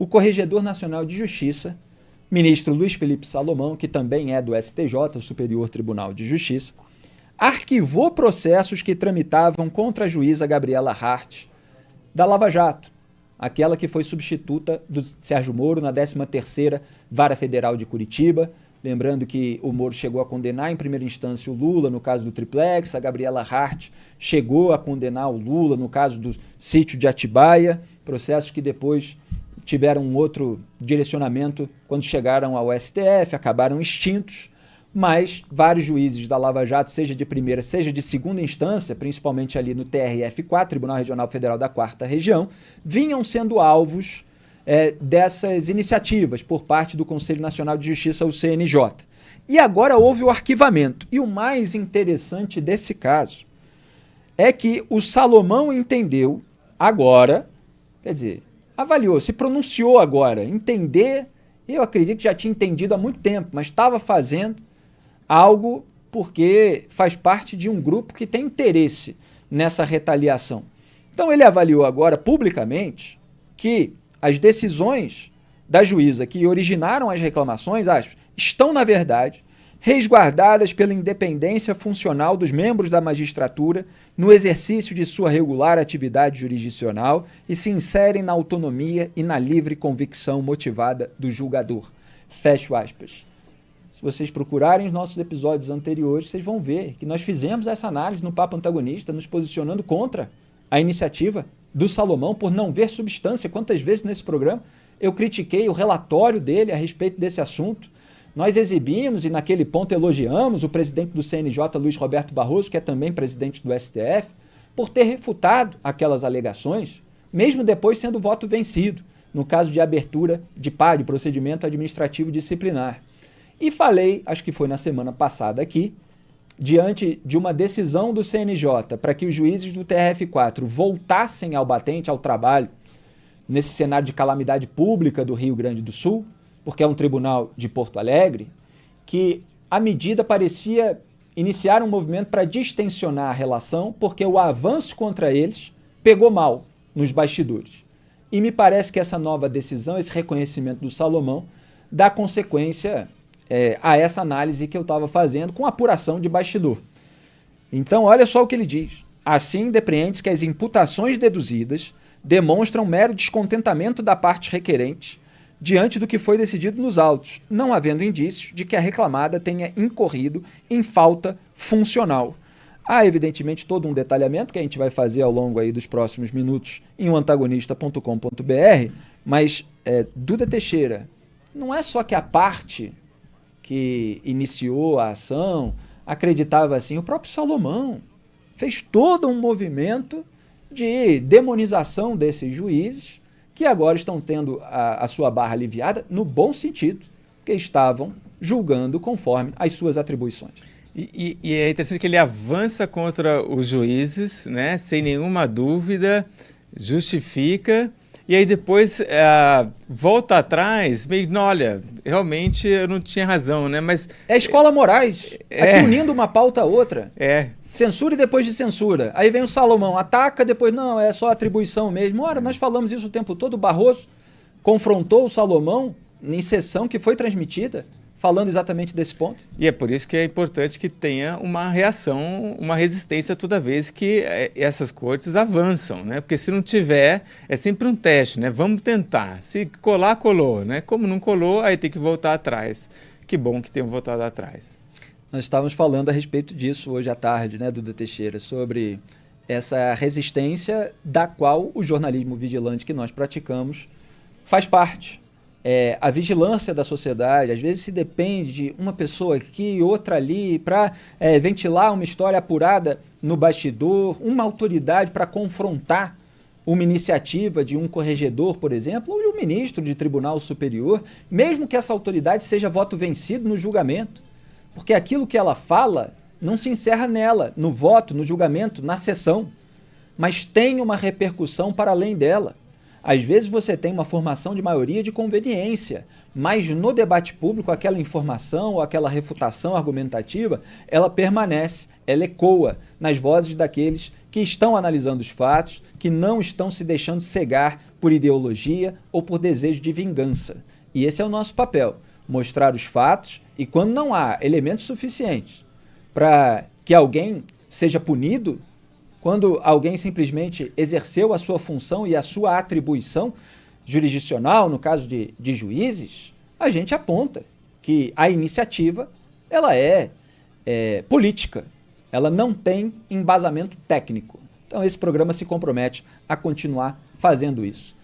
o Corregedor Nacional de Justiça, ministro Luiz Felipe Salomão, que também é do STJ, o Superior Tribunal de Justiça, arquivou processos que tramitavam contra a juíza Gabriela Hart, da Lava Jato, aquela que foi substituta do Sérgio Moro na 13ª Vara Federal de Curitiba. Lembrando que o Moro chegou a condenar em primeira instância o Lula no caso do Triplex, a Gabriela Hart chegou a condenar o Lula no caso do sítio de Atibaia, processos que depois tiveram um outro direcionamento quando chegaram ao STF, acabaram extintos, mas vários juízes da Lava Jato, seja de primeira, seja de segunda instância, principalmente ali no TRF4, Tribunal Regional Federal da 4ª Região, vinham sendo alvos dessas iniciativas por parte do Conselho Nacional de Justiça, o CNJ. E agora houve o arquivamento. E o mais interessante desse caso é que o Salomão entendeu agora, quer dizer, avaliou, se pronunciou agora, entender, eu acredito que já tinha entendido há muito tempo, mas estava fazendo algo porque faz parte de um grupo que tem interesse nessa retaliação. Então ele avaliou agora publicamente que as decisões da juíza que originaram as reclamações, estão, na verdade, resguardadas pela independência funcional dos membros da magistratura no exercício de sua regular atividade jurisdicional e se inserem na autonomia e na livre convicção motivada do julgador. Fecho aspas. Se vocês procurarem os nossos episódios anteriores, vocês vão ver que nós fizemos essa análise no Papo Antagonista, nos posicionando contra a iniciativa do Salomão por não ver substância. Quantas vezes nesse programa eu critiquei o relatório dele a respeito desse assunto. Nós exibimos e naquele ponto elogiamos o presidente do CNJ, Luiz Roberto Barroso, que é também presidente do STF, por ter refutado aquelas alegações, mesmo depois sendo voto vencido, no caso de abertura de PAD, procedimento administrativo disciplinar. E falei, acho que foi na semana passada aqui, diante de uma decisão do CNJ para que os juízes do TRF4 voltassem ao batente, ao trabalho, nesse cenário de calamidade pública do Rio Grande do Sul, porque é um tribunal de Porto Alegre, que a medida parecia iniciar um movimento para distensionar a relação, porque o avanço contra eles pegou mal nos bastidores. E me parece que essa nova decisão, esse reconhecimento do Salomão, dá consequência a essa análise que eu estava fazendo com apuração de bastidor. Então, olha só o que ele diz. Assim, depreende-se que as imputações deduzidas demonstram mero descontentamento da parte requerente diante do que foi decidido nos autos, não havendo indícios de que a reclamada tenha incorrido em falta funcional. Há, evidentemente, todo um detalhamento que a gente vai fazer ao longo aí dos próximos minutos em oantagonista.com.br, mas, Duda Teixeira, não é só que a parte que iniciou a ação acreditava assim, o próprio Salomão fez todo um movimento de demonização desses juízes que agora estão tendo a sua barra aliviada no bom sentido, que estavam julgando conforme as suas atribuições. E é interessante que ele avança contra os juízes, né, sem nenhuma dúvida, justifica, e aí depois volta atrás, meio, olha, realmente eu não tinha razão, né? Mas é escola Moraes, aqui unindo uma pauta a outra. Censura e depois de censura. Aí vem o Salomão, ataca, depois não, é só atribuição mesmo. Ora, nós falamos isso o tempo todo, o Barroso confrontou o Salomão em sessão que foi transmitida, falando exatamente desse ponto. E é por isso que é importante que tenha uma reação, uma resistência toda vez que essas cortes avançam, né? Porque se não tiver, é sempre um teste, né? Vamos tentar. Se colar, colou, né? Como não colou, aí tem que voltar atrás. Que bom que tenham voltado atrás. Nós estávamos falando a respeito disso hoje à tarde, né, Duda Teixeira, sobre essa resistência da qual o jornalismo vigilante que nós praticamos faz parte. A vigilância da sociedade, às vezes se depende de uma pessoa aqui, outra ali, para ventilar uma história apurada no bastidor, uma autoridade para confrontar uma iniciativa de um corregedor, por exemplo, ou de um ministro de tribunal superior, mesmo que essa autoridade seja voto vencido no julgamento, porque aquilo que ela fala não se encerra nela, no voto, no julgamento, na sessão, mas tem uma repercussão para além dela. Às vezes você tem uma formação de maioria de conveniência, mas no debate público aquela informação ou aquela refutação argumentativa, ela permanece, ela ecoa nas vozes daqueles que estão analisando os fatos, que não estão se deixando cegar por ideologia ou por desejo de vingança. E esse é o nosso papel, mostrar os fatos e quando não há elementos suficientes para que alguém seja punido, quando alguém simplesmente exerceu a sua função e a sua atribuição jurisdicional, no caso de juízes, a gente aponta que a iniciativa ela é política, ela não tem embasamento técnico. Então esse programa se compromete a continuar fazendo isso.